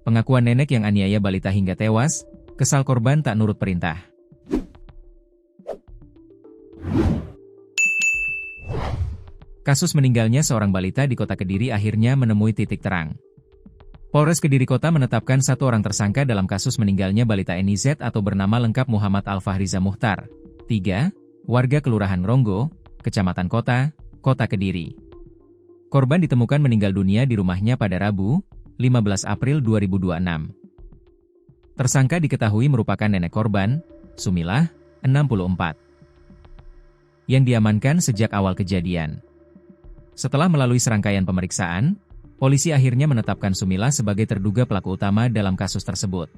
Pengakuan nenek yang aniaya balita hingga tewas, kesal korban tak nurut perintah. Kasus meninggalnya seorang balita di kota Kediri akhirnya menemui titik terang. Polres Kediri Kota menetapkan satu orang tersangka dalam kasus meninggalnya balita NIZ atau bernama lengkap Muhammad Al-Fahriza Muhtar, 3, warga Kelurahan Ronggo, Kecamatan Kota, Kota Kediri. Korban ditemukan meninggal dunia di rumahnya pada Rabu, 15 April 2026. Tersangka diketahui merupakan nenek korban, Sumilah, 64, yang diamankan sejak awal kejadian. Setelah melalui serangkaian pemeriksaan, polisi akhirnya menetapkan Sumilah sebagai terduga pelaku utama dalam kasus tersebut.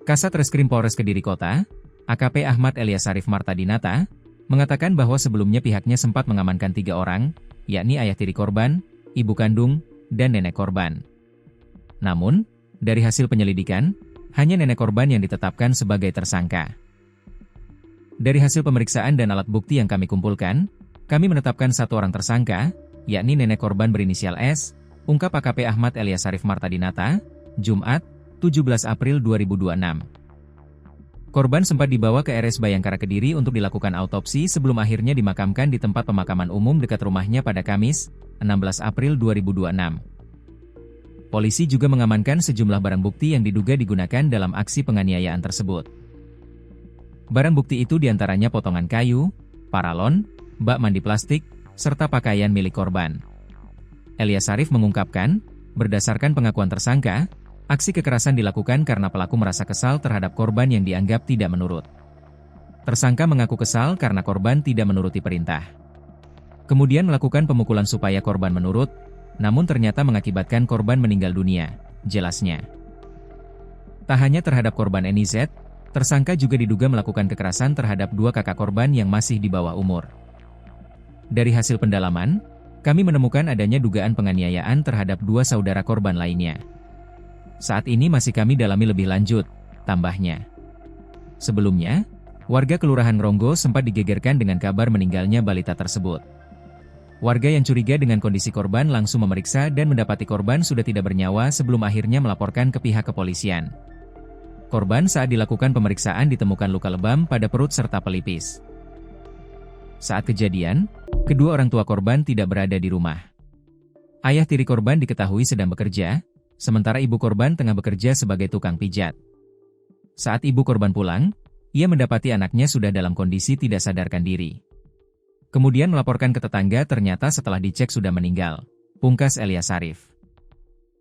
Kasat Reskrim Polres Kediri Kota, AKP Ahmad Eliasarif Martadinata, mengatakan bahwa sebelumnya pihaknya sempat mengamankan 3 orang, yakni ayah tiri korban, ibu kandung, dan nenek korban. Namun, dari hasil penyelidikan, hanya nenek korban yang ditetapkan sebagai tersangka. Dari hasil pemeriksaan dan alat bukti yang kami kumpulkan, kami menetapkan satu orang tersangka, yakni nenek korban berinisial S, ungkap AKP Ahmad Eliasarif Martadinata, Jumat, 17 April 2026. Korban sempat dibawa ke RS Bayangkara Kediri untuk dilakukan autopsi sebelum akhirnya dimakamkan di tempat pemakaman umum dekat rumahnya pada Kamis, 16 April 2026. Polisi juga mengamankan sejumlah barang bukti yang diduga digunakan dalam aksi penganiayaan tersebut. Barang bukti itu diantaranya potongan kayu, paralon, bak mandi plastik, serta pakaian milik korban. Eliasarif mengungkapkan, berdasarkan pengakuan tersangka, aksi kekerasan dilakukan karena pelaku merasa kesal terhadap korban yang dianggap tidak menurut. Tersangka mengaku kesal karena korban tidak menuruti perintah. Kemudian melakukan pemukulan supaya korban menurut, namun ternyata mengakibatkan korban meninggal dunia, jelasnya. Tak hanya terhadap korban NIZ, tersangka juga diduga melakukan kekerasan terhadap 2 kakak korban yang masih di bawah umur. Dari hasil pendalaman, kami menemukan adanya dugaan penganiayaan terhadap 2 saudara korban lainnya. Saat ini masih kami dalami lebih lanjut, tambahnya. Sebelumnya, warga Kelurahan Ronggo sempat digegerkan dengan kabar meninggalnya balita tersebut. Warga yang curiga dengan kondisi korban langsung memeriksa dan mendapati korban sudah tidak bernyawa sebelum akhirnya melaporkan ke pihak kepolisian. Korban saat dilakukan pemeriksaan ditemukan luka lebam pada perut serta pelipis. Saat kejadian, kedua orang tua korban tidak berada di rumah. Ayah tiri korban diketahui sedang bekerja, sementara ibu korban tengah bekerja sebagai tukang pijat. Saat ibu korban pulang, ia mendapati anaknya sudah dalam kondisi tidak sadarkan diri. Kemudian melaporkan ke tetangga ternyata setelah dicek sudah meninggal, pungkas Eliasarif.